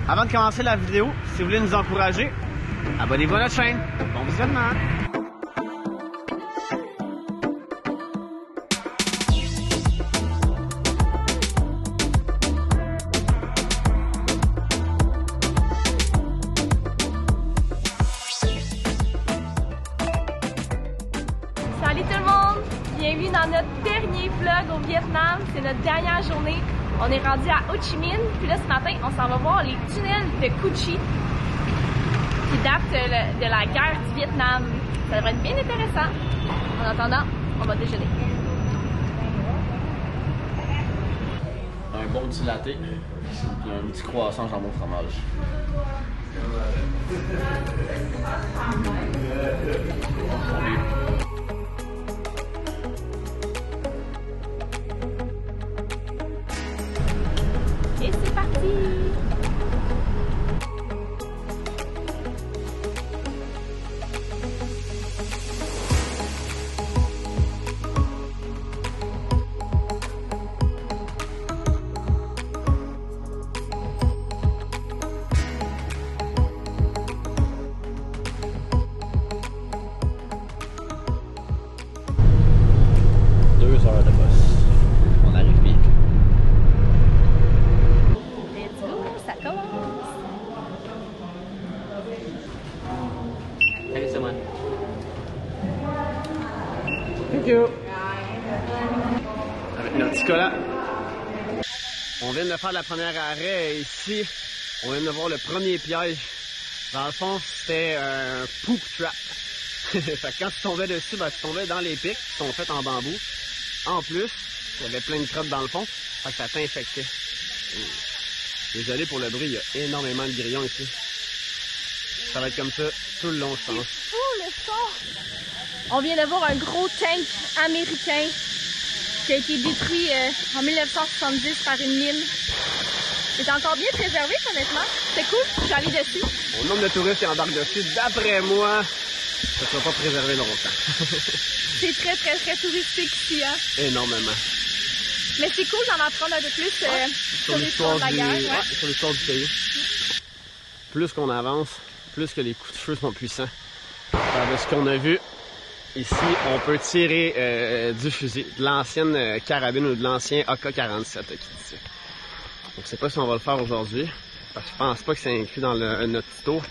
Avant de commencer la vidéo, si vous voulez nous encourager, abonnez-vous à notre chaîne. Bon visionnement! Salut tout le monde! Bienvenue dans notre dernier vlog au Vietnam. C'est notre dernière journée. On est rendu à Ho Chi Minh. Puis là, ce matin, on s'en va voir les tunnels de Cu Chi qui datent de la guerre du Vietnam. Ça devrait être bien intéressant. En attendant, on va déjeuner. Un bon petit latte, puis un petit croissant jambon fromage. Et c'est parti! Thank you. Avec notre petit collant. On vient de faire la première arrêt ici. On vient de voir le premier piège. Dans le fond, c'était un poop trap. Fait que quand tu tombais dessus, ben, tu tombais dans les pics qui sont faits en bambou. En plus, il y avait plein de crottes dans le fond. Fait que ça t'infectait. Désolé pour le bruit, il y a énormément de grillons ici. Ça va être comme ça tout le long, je pense. C'est fou le son! On vient de voir un gros tank américain qui a été détruit en 1970 par une mine. C'est encore bien préservé, honnêtement. C'est cool, j'allais dessus. Au nombre de touristes qui embarquent dessus, d'après moi, ça ne sera pas préservé longtemps. C'est très touristique ici, hein? Énormément. Mais c'est cool d'en apprendre un peu plus sur l'histoire de la guerre. Ouais. Sur l'histoire du pays. Plus qu'on avance, plus que les coups de feu sont puissants. De ce qu'on a vu, ici, on peut tirer du fusil, de l'ancienne carabine ou de l'ancien AK-47 qui dit ça. Donc, je sais pas si on va le faire aujourd'hui, parce que je pense pas que c'est inclus dans notre tour.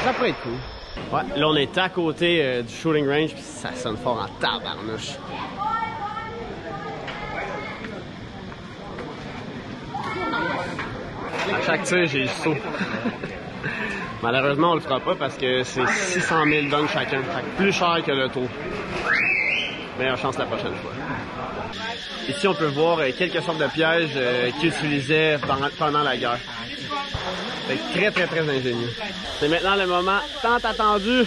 Ça pourrait être cool. Ouais, là, on est à côté du shooting range, puis ça sonne fort en tabarnouche. À chaque tir, j'ai le saut. Malheureusement, on le fera pas parce que c'est 600 000 dons chacun. Fait que plus cher que le tour. Meilleure chance la prochaine fois. Ici, on peut voir quelques sortes de pièges qu'ils utilisaient pendant la guerre. Fait que très ingénieux. C'est maintenant le moment tant attendu.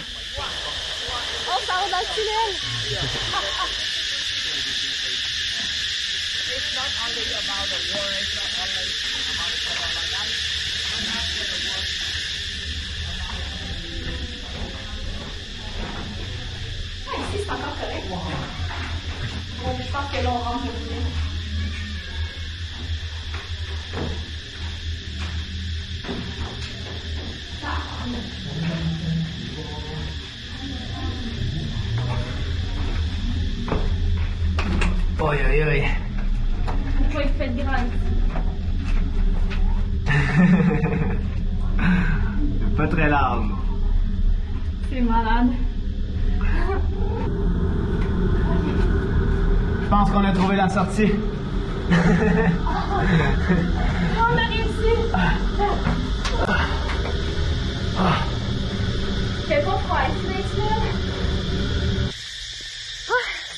On s'en va dans le tunnel! Ici, c'est encore correct. Je pense que là, on rentre le tunnel. Oi. Pourquoi il fait grand? Pas très large. C'est malade. Je pense qu'on a trouvé la sortie. On a réussi! C'est pas froid ici, les tunnels?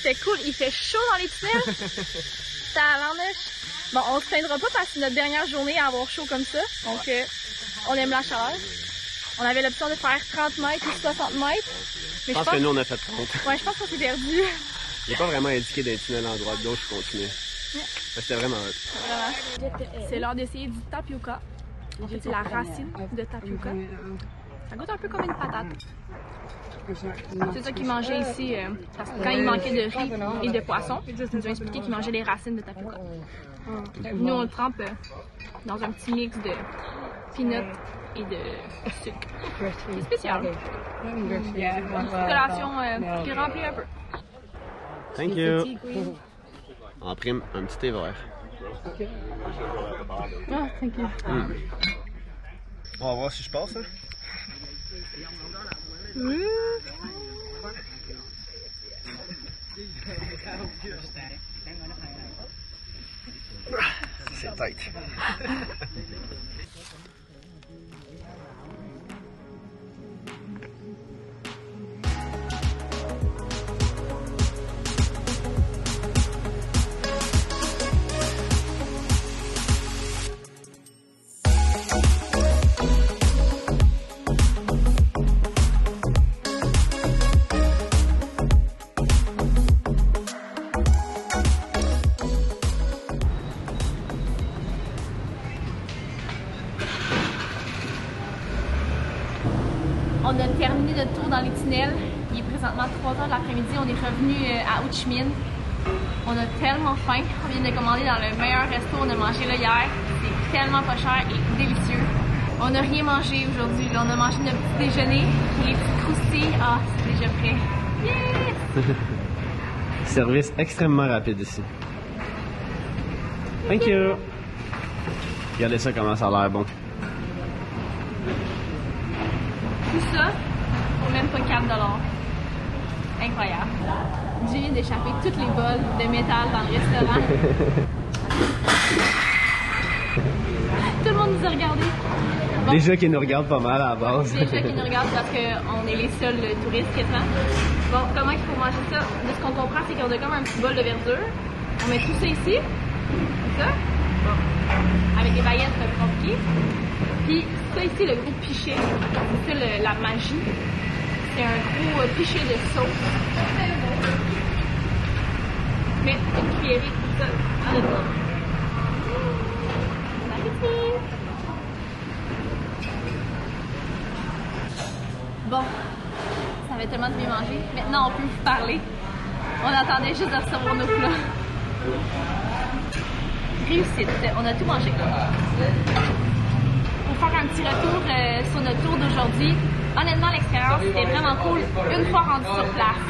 C'est cool, il fait chaud dans les tunnels. Tabarnouche. Bon, on se plaindra pas parce que c'est notre dernière journée à avoir chaud comme ça. Donc, on aime la chaleur. On avait l'option de faire 30 mètres ou 60 mètres. Mais Je pense que nous, on a fait 30. Ouais, je pense qu'on s'est perdu. Il n'est pas vraiment indiqué d'un tunnel en droite-gauche, je continue. C'était vraiment hot. C'est l'heure d'essayer du tapioca. En fait, c'est la racine de tapioca. Ça goûte un peu comme une patate. C'est ça qu'ils mangeaient ici, parce que quand il manquait de riz et de poisson, ils nous ont expliqué qu'ils mangeaient les racines de tapioca. Nous, on le trempe dans un petit mix peanut et de sucre. C'est spécial. Une collation qui remplit un peu. Thank you. En prime, un petit thé vert. Ah, thank you. On va voir si je passe, hein? C'est tight. On a terminé notre tour dans les tunnels. Il est présentement 3h de l'après-midi. On est revenu à Ho Chi Minh. On a tellement faim. On vient de commander dans le meilleur resto. On a mangé là hier. C'est tellement pas cher et délicieux. On n'a rien mangé aujourd'hui. On a mangé notre petit déjeuner. Les petits croustilles. Ah, c'est déjà prêt. Yes! Service extrêmement rapide ici. Thank you. Regardez ça comment ça a l'air bon. Tout ça pour même pas 4 $. Incroyable. J'ai viens d'échapper toutes les bols de métal dans le restaurant. Tout le monde nous a regardés. Bon, Déjà qu'ils nous regardent pas mal à la base. déjà qu'ils nous regardent parce qu'on est les seuls touristes quasiment. Bon, comment il faut manger ça? De ce qu'on comprend, c'est qu'on a comme un petit bol de verdure. On met tout ça ici. Comme ça. Bon. Avec des baguettes compliquées. Puis ça ici, le gros pichet, c'est ça la magie. C'est un gros pichet de sauce. Mais une cuillerée, tout ça, en dedans. Bon appétit! Bon, ça avait tellement de bien manger. Maintenant, on peut vous parler. On attendait juste de recevoir nos plats. Réussite, on a tout mangé. Pour faire un petit retour sur notre tour d'aujourd'hui, honnêtement, l'expérience était vraiment cool une fois rendu sur place.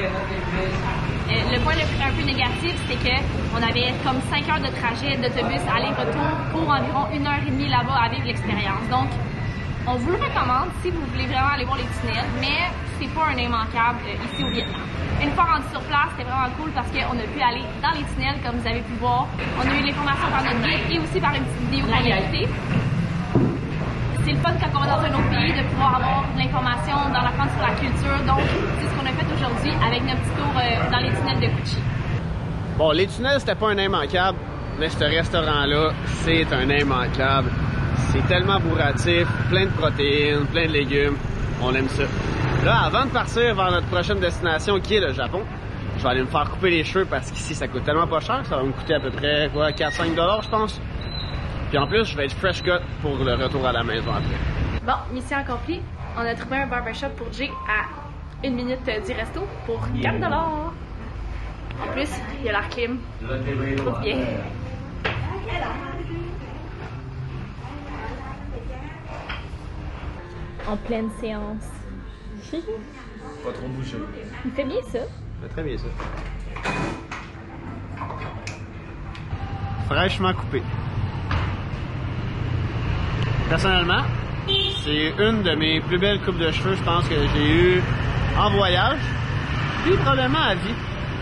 Le point un peu négatif, c'est qu'on avait comme 5 heures de trajet d'autobus aller-retour pour environ 1h30 là-bas à vivre l'expérience. Donc, on vous le recommande si vous voulez vraiment aller voir les tunnels, mais c'est pas un immanquable ici au Vietnam. Une fois rendu sur place, c'était vraiment cool parce qu'on a pu aller dans les tunnels, comme vous avez pu voir. On a eu de l'information par notre guide et aussi par une petite vidéo qu'on a écoutée. C'est le fun quand on va dans un autre pays de pouvoir avoir de l'information, d'en apprendre sur la culture. Donc, c'est ce qu'on a fait aujourd'hui avec notre petit tour dans les tunnels de Cu Chi. Bon, les tunnels, c'était pas un immanquable, mais ce restaurant-là, c'est un immanquable. C'est tellement bourratif, plein de protéines, plein de légumes. On aime ça. Là, avant de partir vers notre prochaine destination, qui est le Japon, je vais aller me faire couper les cheveux parce qu'ici, ça coûte tellement pas cher. Ça va me coûter à peu près, quoi, 4-5 $, je pense. Puis en plus, je vais être fresh cut pour le retour à la maison après. Bon, mission accomplie. On a trouvé un barbershop pour Jay à 1 minute du resto pour 4 $. En plus, il y a l'air clim. Trop bien. En pleine séance. Pas trop bouché. Il fait bien ça. C'est très bien ça. Fraîchement coupé. Personnellement, c'est une de mes plus belles coupes de cheveux, je pense, que j'ai eues en voyage, puis probablement à vie.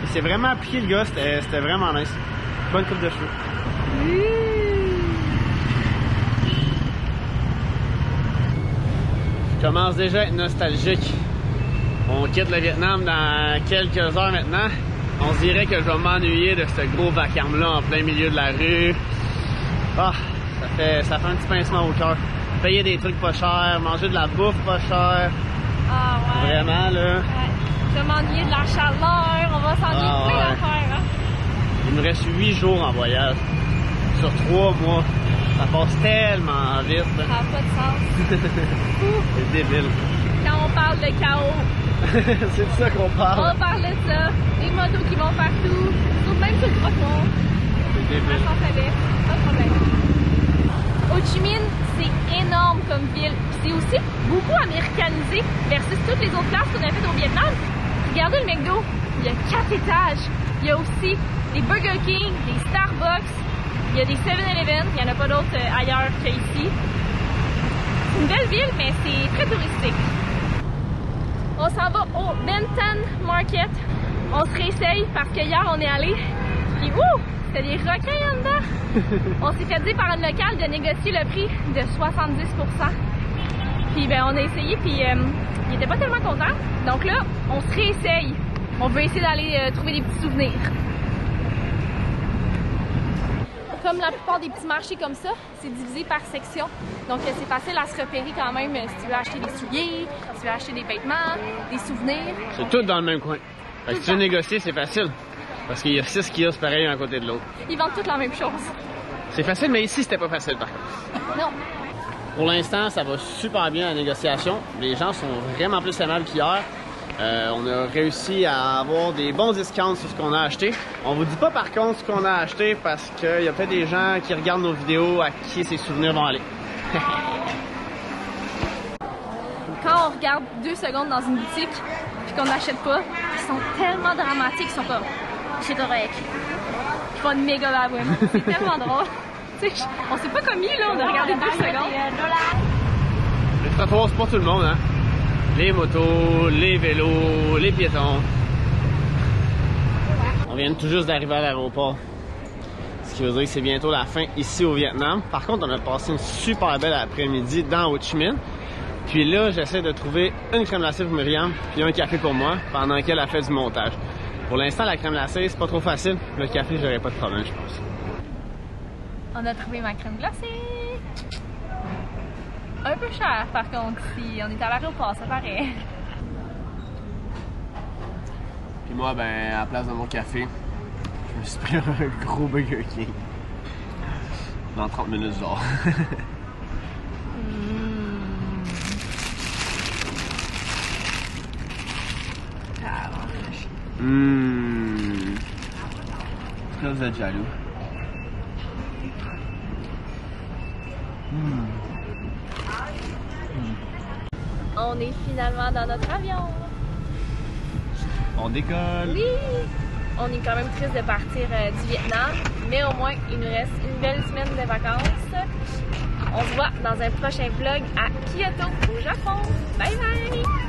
Il s'est vraiment appliqué le gars, c'était vraiment nice. Bonne coupe de cheveux. Je commence déjà à être nostalgique. On quitte le Vietnam dans quelques heures maintenant. On se dirait que je vais m'ennuyer de ce gros vacarme-là en plein milieu de la rue. Ah, ça fait un petit pincement au cœur. Payer des trucs pas chers, manger de la bouffe pas chère. Ah ouais. Vraiment, là. Ouais. Je vais m'ennuyer de la chaleur, on va s'ennuyer plein d'affaires. Hein? Il me reste 8 jours en voyage. Sur 3 mois. Ça passe tellement vite. Ça n'a pas de sens. C'est débile. Quand on parle de chaos. C'est de ça qu'on parle. On parle de ça. Des motos qui vont partout. Même sur le trottoir. C'est débile. Ça s'en fallait. Pas de problème. Ho Chi Minh, c'est énorme comme ville. C'est aussi beaucoup américanisé versus toutes les autres places qu'on a faites au Vietnam. Regardez le McDo, il y a 4 étages. Il y a aussi des Burger King, des Starbucks, il y a des 7-Eleven, il n'y en a pas d'autres ailleurs qu'ici. C'est une belle ville, mais c'est très touristique. On s'en va au Ben Thanh Market. On se réessaye parce que hier on est allé, puis ouh! C'était des requins en dedans! On s'est fait dire par une locale de négocier le prix de 70%. Puis ben on a essayé, puis il était pas tellement content. Donc là, on se réessaye. On veut essayer d'aller trouver des petits souvenirs. Comme la plupart des petits marchés comme ça, c'est divisé par section. Donc c'est facile à se repérer quand même si tu veux acheter des souliers, si tu veux acheter des vêtements, des souvenirs. C'est tout dans le même coin. Fait que si tu veux négocier, c'est facile. Parce qu'il y a 6 kiosques pareils un côté de l'autre. Ils vendent toutes la même chose. C'est facile, mais ici, c'était pas facile par contre. Non. Pour l'instant, ça va super bien la négociation. Les gens sont vraiment plus aimables qu'hier. On a réussi à avoir des bons discounts sur ce qu'on a acheté. On vous dit pas par contre ce qu'on a acheté parce qu'il y a peut-être des gens qui regardent nos vidéos à qui ces souvenirs vont aller. Quand on regarde 2 secondes dans une boutique puis qu'on n'achète pas, ils sont tellement dramatiques, ils sont comme c'est correct. Ils font une méga babouine. C'est tellement drôle. On s'est pas commis là, on a regardé 2 secondes. Les trottoirs, c'est pas tout le monde, hein. Les motos, les vélos, les piétons. On vient tout juste d'arriver à l'aéroport. Ce qui veut dire que c'est bientôt la fin ici au Vietnam. Par contre, on a passé une super belle après-midi dans Ho Chi Minh. Puis là, j'essaie de trouver une crème glacée pour Myriam, puis un café pour moi, pendant qu'elle a fait du montage. Pour l'instant, la crème glacée, c'est pas trop facile. Le café, j'aurais pas de problème, je pense. On a trouvé ma crème glacée. Un peu cher, par contre, si on est à l'aéroport, ça paraît. Puis moi, ben, à la place de mon café, je me suis pris un gros Burger King. Dans 30 minutes, genre. Très vous êtes jaloux. On est finalement dans notre avion. On décolle. Oui! On est quand même triste de partir du Vietnam, mais au moins il nous reste une belle semaine de vacances. On se voit dans un prochain vlog à Kyoto, au Japon. Bye bye!